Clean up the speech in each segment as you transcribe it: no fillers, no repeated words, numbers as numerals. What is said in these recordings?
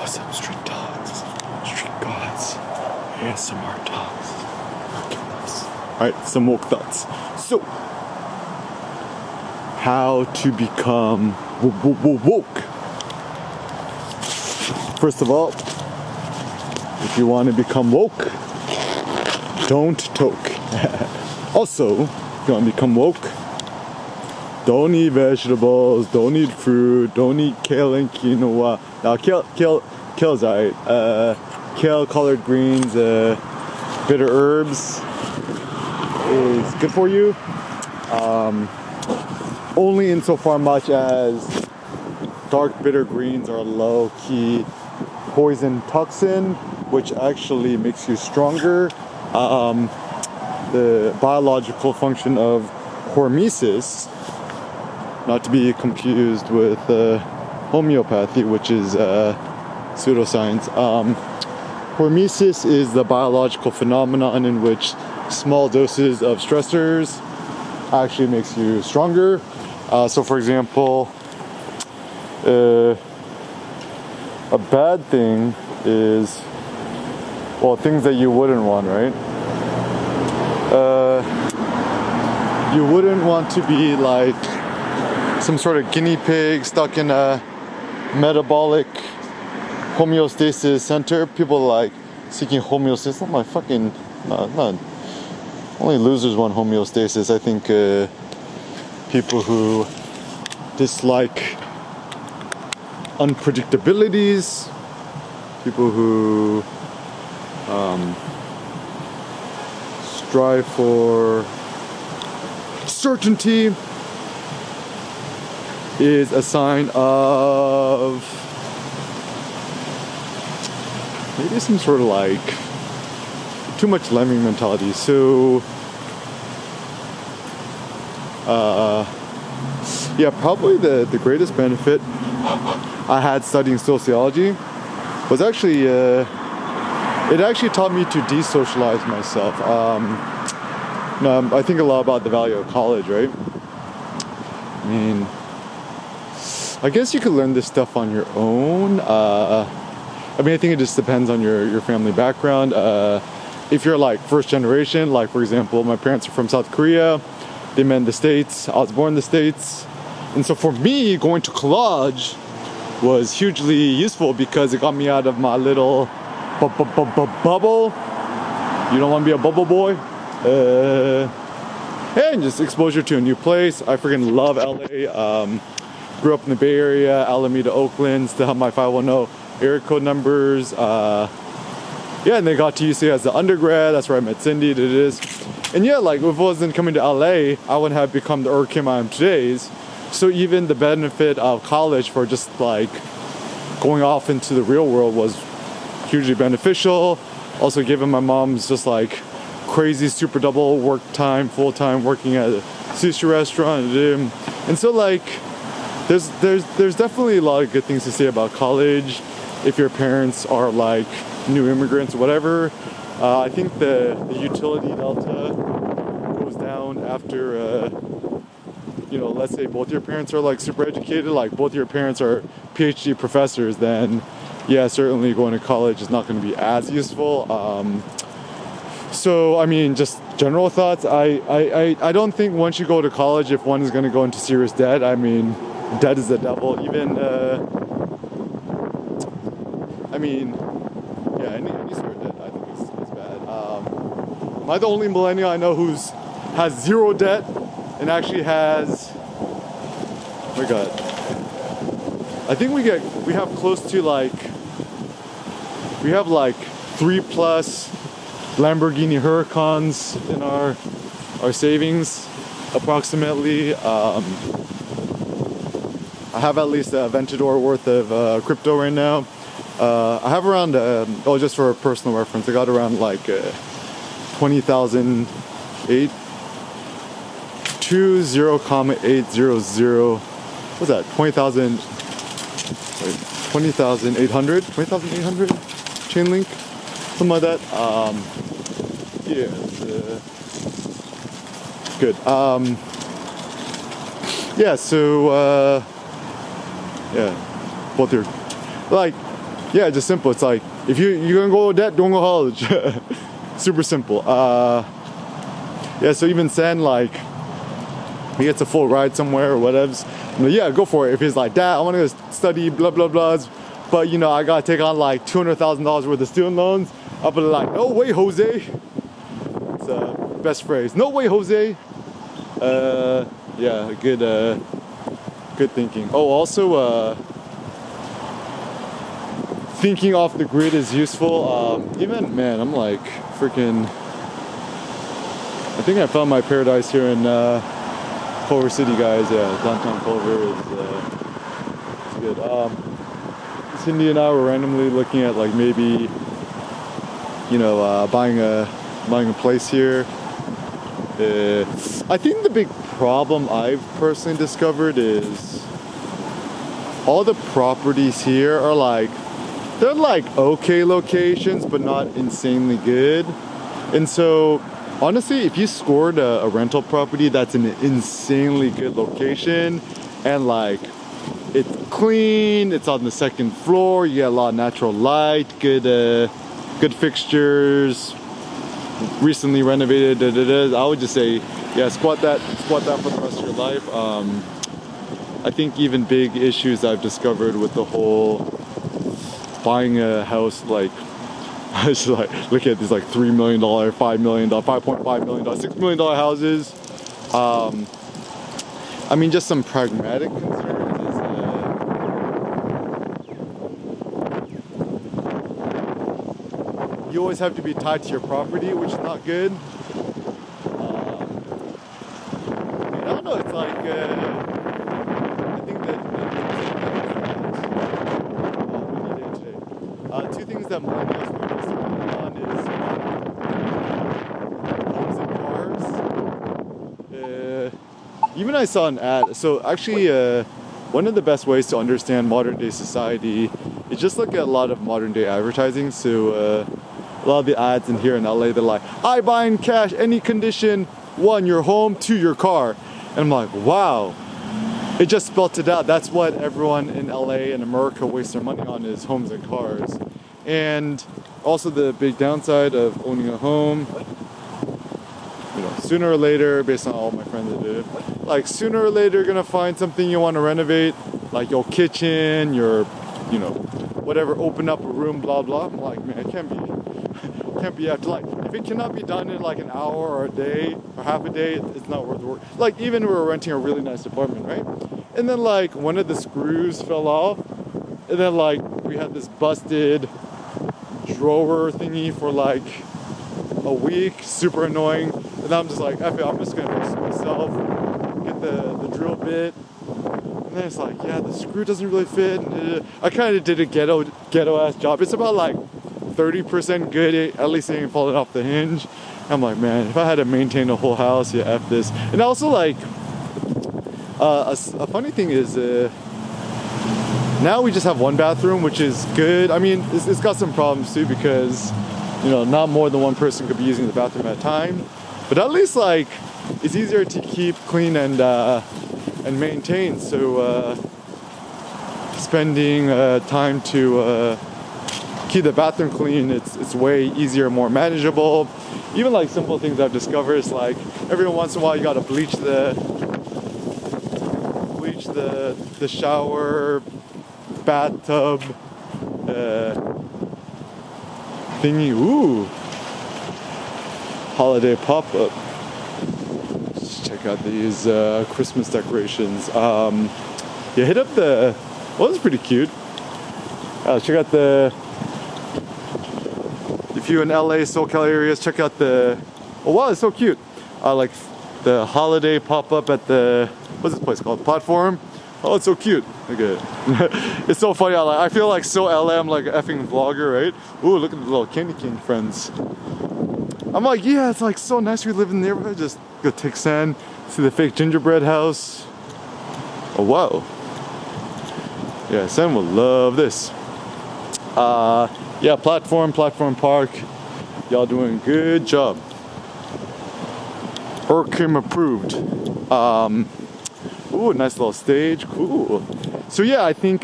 What's up, street dogs? Street gods. ASMR dogs. Alright, some woke thoughts. So, how to become woke? First of all, if you want to become woke, don't toke. Also, if you want to become woke, don't eat vegetables, don't eat fruit, don't eat kale and quinoa. Now, kale's alright. Kale, collard greens, bitter herbs is good for you. Only insofar much as dark bitter greens are low-key poison toxin, which actually makes you stronger. The biological function of hormesis, not to be confused with homeopathy, which is pseudoscience. Hormesis is the biological phenomenon in which small doses of stressors actually makes you stronger. So for example, a bad thing is, well, things that you wouldn't want, right? You wouldn't want to be like some sort of guinea pig stuck in a metabolic homeostasis center. People like seeking homeostasis. I'm like, fucking, not only losers want homeostasis. I think people who dislike unpredictabilities, people who strive for certainty is a sign of maybe some sort of like too much lemming mentality. So yeah, probably the greatest benefit I had studying sociology was actually it actually taught me to desocialize myself. I think a lot about the value of college, right? I mean, I guess you could learn this stuff on your own. I think it just depends on your family background. If you're like first generation, like for example, my parents are from South Korea, they met in the States, I was born in the States. And so for me, going to college was hugely useful because it got me out of my little bubble. You don't want to be a bubble boy? And just exposure to a new place. I freaking love LA. Grew up in the Bay Area, Alameda, Oakland, still have my 510 area code numbers. Yeah, and they got to UC as an undergrad. That's where I met Cindy, did this. And yeah, like if it wasn't coming to LA, I wouldn't have become the Kim I am today. So even the benefit of college for just like going off into the real world was hugely beneficial. Also given my mom's just like crazy super double work time, full time working at a sushi restaurant. And so like there's definitely a lot of good things to say about college if your parents are like new immigrants or whatever. I think the utility delta goes down after let's say both your parents are like super educated, like both your parents are PhD professors, then yeah, certainly going to college is not going to be as useful. So I mean, just general thoughts. I don't think once you go to college, if one is going to go into serious debt, I mean, debt is the devil. Even any sort of debt I think is bad. Am I the only millennial I know has zero debt and actually has? Oh my God. I think we have close to like 3+ Lamborghini Huracans in our savings, approximately. I have at least a Ventador worth of crypto right now. I have around, just for a personal reference, I got around like 20,000, 20,800. What's that? 20,800 chain link, something like that. Yeah, good. Yeah, so yeah, both your like yeah, just simple. It's like if you're gonna go debt, don't go college. Super simple. Yeah, so even Sen, like, he gets a full ride somewhere or whatever. Yeah, go for it. If he's like, Dad, I want to go study, blah blah blah, but you know I gotta take on like $200,000 worth of student loans, I'll be like, no way, Jose. It's best phrase. No way, Jose. Yeah, good thinking. Oh, also, thinking off the grid is useful. Even, man, I'm like freaking. I think I found my paradise here in Culver City, guys. Yeah, downtown Culver is good. Cindy and I were randomly looking at like maybe, you know, buying a place here. I think the big problem I've personally discovered is all the properties here are like, they're like okay locations, but not insanely good. And so, honestly, if you scored a rental property that's in an insanely good location and like it's clean, it's on the second floor, you get a lot of natural light, good fixtures, recently renovated, I would just say, yeah, squat that for the rest of your life. I think even big issues I've discovered with the whole buying a house, like I just like look at these like $3 million, $5 million, $5.5 million, $6 million houses. I mean, just some pragmatic concerns is you always have to be tied to your property, which is not good. I don't know. It's like I think that two things that millennials focus on is homes and cars. Even I saw an ad. So actually, one of the best ways to understand modern day society is just look at a lot of modern day advertising. So a lot of the ads in here in LA, they're like, I buy in cash, any condition, 1, your home, 2, your car. And I'm like, wow. It just spelled it out. That's what everyone in LA and America wastes their money on, is homes and cars. And also the big downside of owning a home, you know, sooner or later, based on all my friends that did it, like sooner or later you're gonna find something you want to renovate, like your kitchen, your, you know, whatever, open up a room, blah blah. I'm like, man, it can't be after, like, if it cannot be done in like an hour or a day or half a day, it's not worth the work. Like, even we were renting a really nice apartment, right? And then like one of the screws fell off, and then like we had this busted drawer thingy for like a week, super annoying. And I'm just like, F it, I'm just gonna fix it myself, get the drill bit. And then it's like, yeah, the screw doesn't really fit. I kind of did a ghetto ass job. It's about like 30% good, at least it ain't falling off the hinge. I'm like, man, if I had to maintain the whole house, yeah, F this. And also, like, a funny thing is, now we just have one bathroom, which is good. I mean, it's got some problems too, because, you know, not more than one person could be using the bathroom at a time. But at least, like, it's easier to keep clean and maintain. So, spending time to keep the bathroom clean, it's way easier, more manageable. Even like simple things I've discovered is like every once in a while you gotta bleach the shower, bathtub thingy. Ooh, holiday pop-up. Let's check out these Christmas decorations. Yeah, hit up the, well, this is pretty cute. Check out the, if you're in LA, SoCal areas, check out the, oh wow, it's so cute. Like the holiday pop-up at the, what's this place called? Platform. Oh, it's so cute. Okay. It's so funny. I feel like so LA, I'm like an effing vlogger, right? Ooh, look at the little Candy King friends. I'm like, yeah, it's like so nice we live in the neighborhood. Just go take Sen, see the fake gingerbread house. Oh, wow. Yeah, Sen will love this. Yeah, Platform Park. Y'all doing a good job. Hurricane approved. Ooh, nice little stage. Cool. So yeah, I think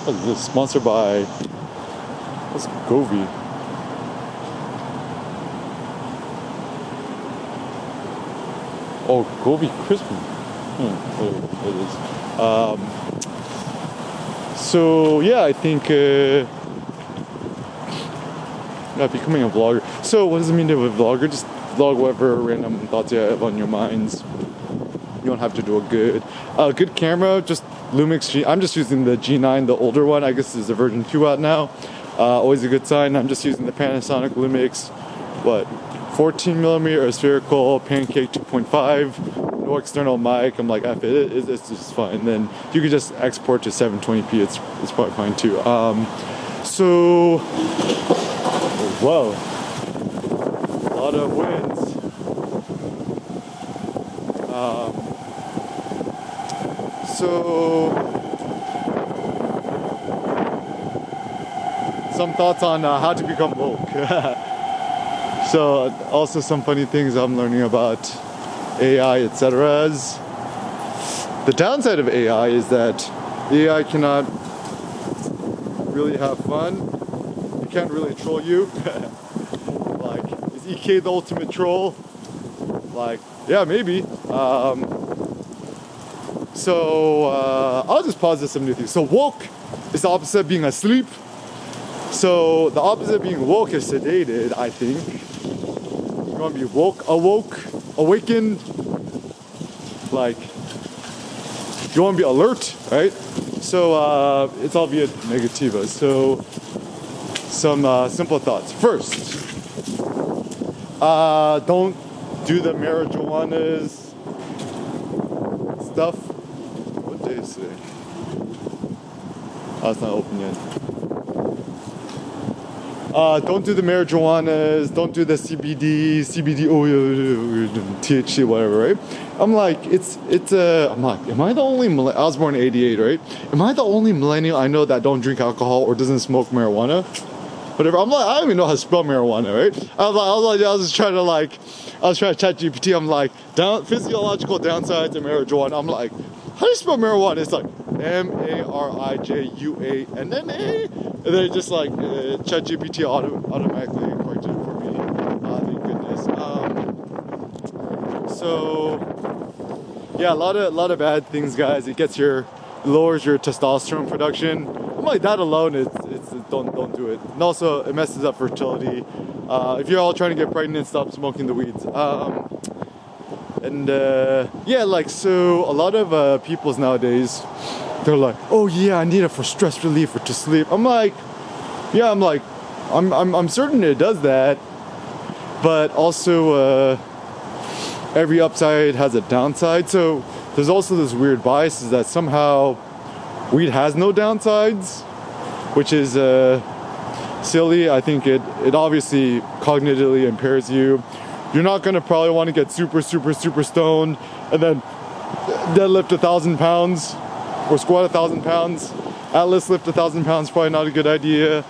What is this? Sponsored by, what's Govi? Oh, Govi Crispy. Whatever it is. So yeah, I think becoming a vlogger. So what does it mean to be a vlogger? Just vlog whatever random thoughts you have on your minds. You don't have to do a good camera. Just Lumix G. I'm just using the G9, the older one. I guess there's a version 2 out now. Always a good sign. I'm just using the Panasonic Lumix. 14mm spherical pancake 2.5. No external mic. I'm like, F it. It's just fine. Then you can just export to 720p. It's probably fine too. So, whoa, a lot of winds. So, some thoughts on how to become woke. So, also some funny things I'm learning about AI, etc. The downside of AI is that AI cannot really have fun. It can't really troll you. Like, is EK the ultimate troll? Like, yeah, maybe. So I'll just pause this some new things. So woke is the opposite of being asleep. So the opposite of being woke is sedated, I think. You want to be woke, awakened. Like, you want to be alert, right? So it's all via negativa. So some simple thoughts. First, don't do the marijuana's stuff. What day is today? Oh, it's not open yet. Don't do the marijuanas, don't do the CBD, THC, whatever, right? I'm like, I'm like, am I the only, I was born in 88, right? Am I the only millennial I know that don't drink alcohol or doesn't smoke marijuana? Whatever, I'm like, I don't even know how to spell marijuana, right? I was trying to chat GPT, I'm like, physiological downsides of marijuana. I'm like, how do you spell marijuana? It's like, MARIJUANNA. And then just like ChatGPT automatically corrected it for me. Thank goodness. So yeah, a lot of bad things, guys. It lowers your testosterone production. I'm like, that alone, it's don't do it. And also it messes up fertility. If you're all trying to get pregnant, stop smoking the weeds. Yeah, like, so a lot of peoples nowadays, they're like, oh yeah, I need it for stress relief or to sleep. I'm like, I'm certain it does that, but also every upside has a downside. So there's also this weird bias is that somehow weed has no downsides, which is silly. I think it obviously cognitively impairs you. You're not gonna probably want to get super stoned and then deadlift 1,000 pounds or squat 1,000 pounds. Atlas lift 1,000 pounds, probably not a good idea.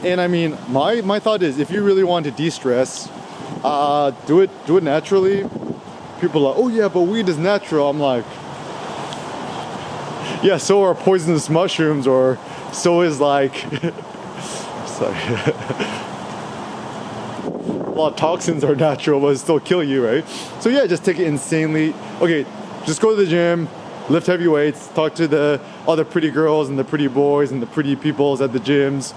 And I mean, my thought is, if you really want to de-stress, do it naturally. People are like, oh yeah, but weed is natural. I'm like, yeah, so are poisonous mushrooms, or so is like, sorry. A lot of toxins are natural, but it still kill you, right? So yeah, just take it insanely. Okay, just go to the gym, lift heavy weights, talk to the other pretty girls and the pretty boys and the pretty peoples at the gyms,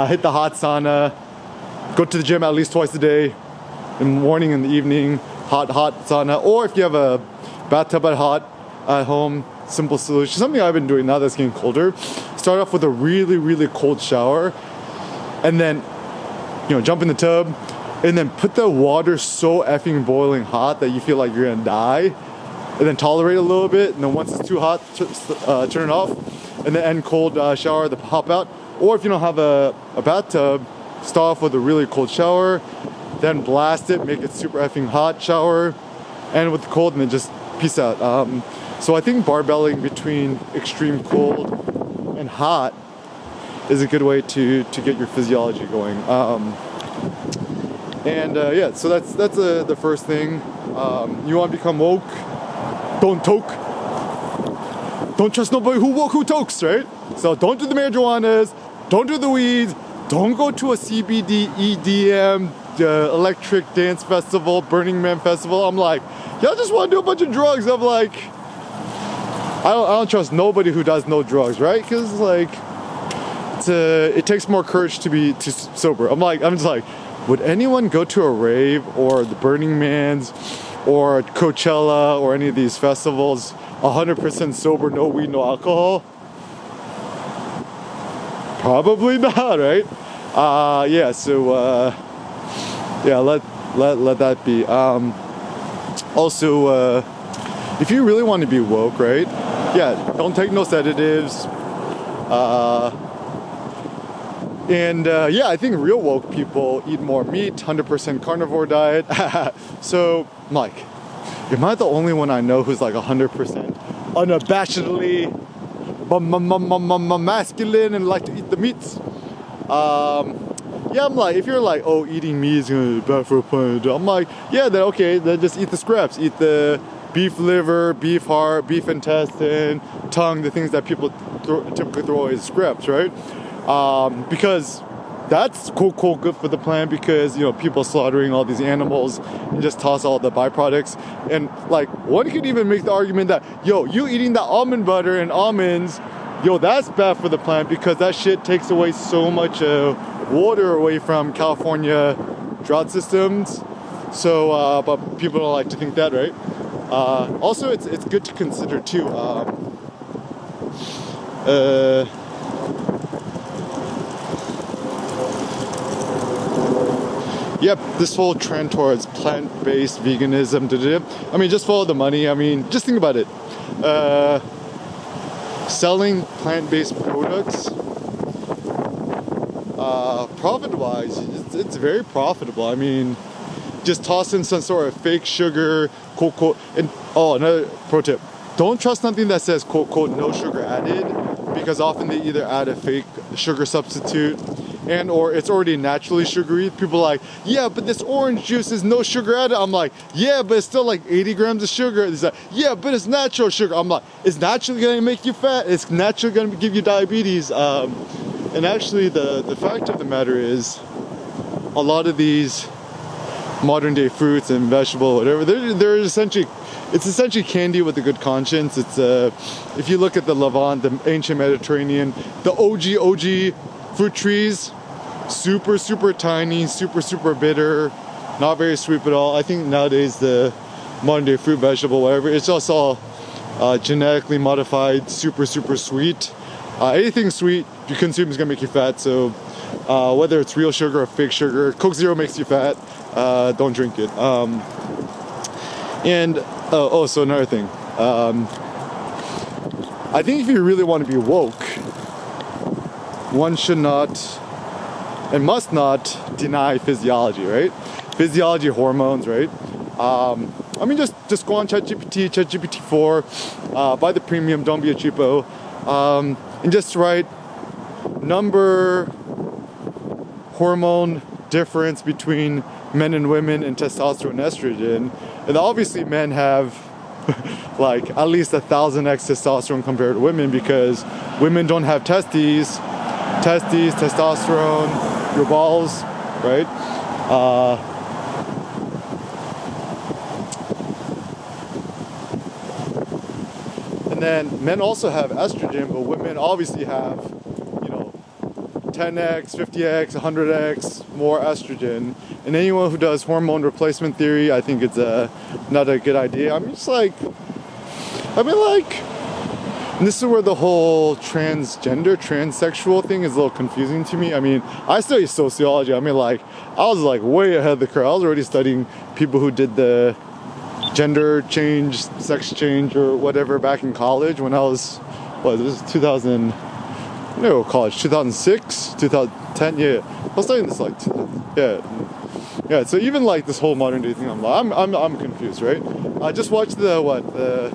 hit the hot sauna, go to the gym at least twice a day, in the morning and the evening, hot sauna. Or if you have a bathtub at home, simple solution. Something I've been doing now that's getting colder. Start off with a really cold shower, and then, jump in the tub, and then put the water so effing boiling hot that you feel like you're gonna die, and then tolerate a little bit, and then once it's too hot, turn it off, and then end cold shower, hop out. Or if you don't have a bathtub, start off with a really cold shower, then blast it, make it super effing hot shower, and with the cold, and then just peace out. So I think barbelling between extreme cold and hot is a good way to get your physiology going. Yeah, so that's the first thing. You want to become woke? Don't toke. don't trust nobody who tokes, right? So don't do the marijuanas, don't do the weeds, don't go to a CBD, EDM, electric dance festival, Burning Man festival. I'm like, y'all just want to do a bunch of drugs. I'm like, I don't trust nobody who does no drugs, right? Because like, it takes more courage to be sober. I'm just like, would anyone go to a rave or the Burning Man's or Coachella or any of these festivals 100% sober, no weed, no alcohol? Probably not, right? Yeah, so yeah, let that be. Also, if you really want to be woke, right? Yeah, don't take no sedatives. Yeah, I think real woke people eat more meat, 100% carnivore diet. So, Mike, am I the only one I know who's like 100% unabashedly masculine and like to eat the meats? Yeah, I'm like, if you're like, oh, eating meat is gonna be bad for a planet, I'm like, yeah, then okay, then just eat the scraps. Eat the beef liver, beef heart, beef intestine, tongue, the things that people typically throw away as scraps, right? Because that's cool, good for the planet, because, you know, people slaughtering all these animals and just toss all the byproducts. And like, one could even make the argument that, yo, you eating that almond butter and almonds, yo, that's bad for the planet because that shit takes away so much water away from California drought systems. So, but people don't like to think that, right? Also, it's good to consider too. Yep, this whole trend towards plant-based veganism. I mean, just follow the money. I mean, just think about it. Selling plant-based products, profit-wise, it's very profitable. I mean, just toss in some sort of fake sugar, quote, and another pro tip: don't trust something that says quote, no sugar added, because often they either add a fake sugar substitute and or it's already naturally sugary. People are like, yeah, but this orange juice is no sugar added. I'm like, yeah, but it's still like 80 grams of sugar. It's like, yeah, but it's natural sugar. I'm like, it's naturally gonna make you fat. It's naturally gonna give you diabetes. And actually the fact of the matter is, a lot of these modern day fruits and vegetables, whatever, they're essentially, it's essentially candy with a good conscience. It's if you look at the Levant, the ancient Mediterranean, the OG fruit trees, super tiny, super bitter, not very sweet at all. I think nowadays the modern day fruit, vegetable, whatever, it's just all genetically modified, super sweet. Anything sweet you consume is gonna make you fat. So whether it's real sugar or fake sugar, Coke Zero makes you fat. Don't drink it. So another thing. I think if you really want to be woke, one should not and must not deny physiology, right? Physiology, hormones, right? I mean, just go on ChatGPT 4, buy the premium, don't be a cheapo, and just write number hormone difference between men and women in testosterone and estrogen. And obviously men have like at least 1,000x testosterone compared to women, because women don't have testes, testosterone, your balls, right? And then men also have estrogen, but women obviously have, 10x, 50x, 100x more estrogen. And anyone who does hormone replacement theory, I think it's not a good idea. And this is where the whole transgender, transsexual thing is a little confusing to me. I mean, I study sociology. I was way ahead of the curve. I was already studying people who did the gender change, sex change, or whatever back in college when I was, this is 2000, college, 2006, 2010, yeah. I was studying this yeah. So even like this whole modern day thing, I'm confused, right? I just watched the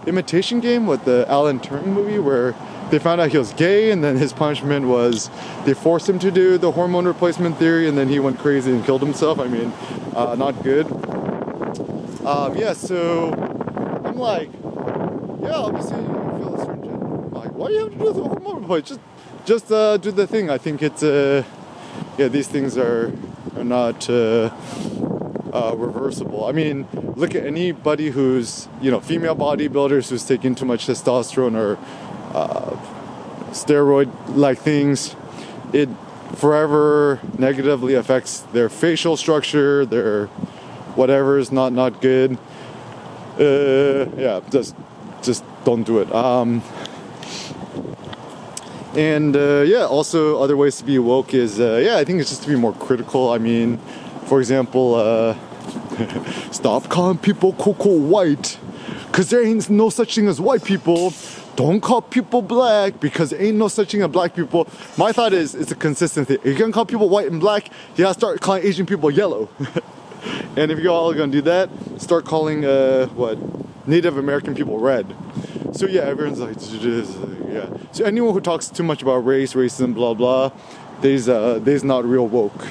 Imitation Game with the Alan Turing movie, where they found out he was gay, and then his punishment was they forced him to do the hormone replacement theory, and then he went crazy and killed himself. I mean, not good. So I'm like, yeah, obviously, why do you have to do the hormonal point? Just do the thing. I think it's yeah, these things are not reversible. I mean, look at anybody who's, you know, female bodybuilders who's taking too much testosterone or steroid like things. It forever negatively affects their facial structure, their whatever is not good. Yeah, just don't do it. And yeah, also other ways to be woke is yeah, I think it's just to be more critical. I mean, for example, stop calling people cocoa white, cause there ain't no such thing as white people. Don't call people black, because there ain't no such thing as black people. My thought is, it's a consistent thing. If you're gonna call people white and black, you gotta start calling Asian people yellow. And if you're all gonna do that, start calling Native American people red. So yeah, everyone's like, yeah. So anyone who talks too much about race, racism, blah blah, they's not real woke.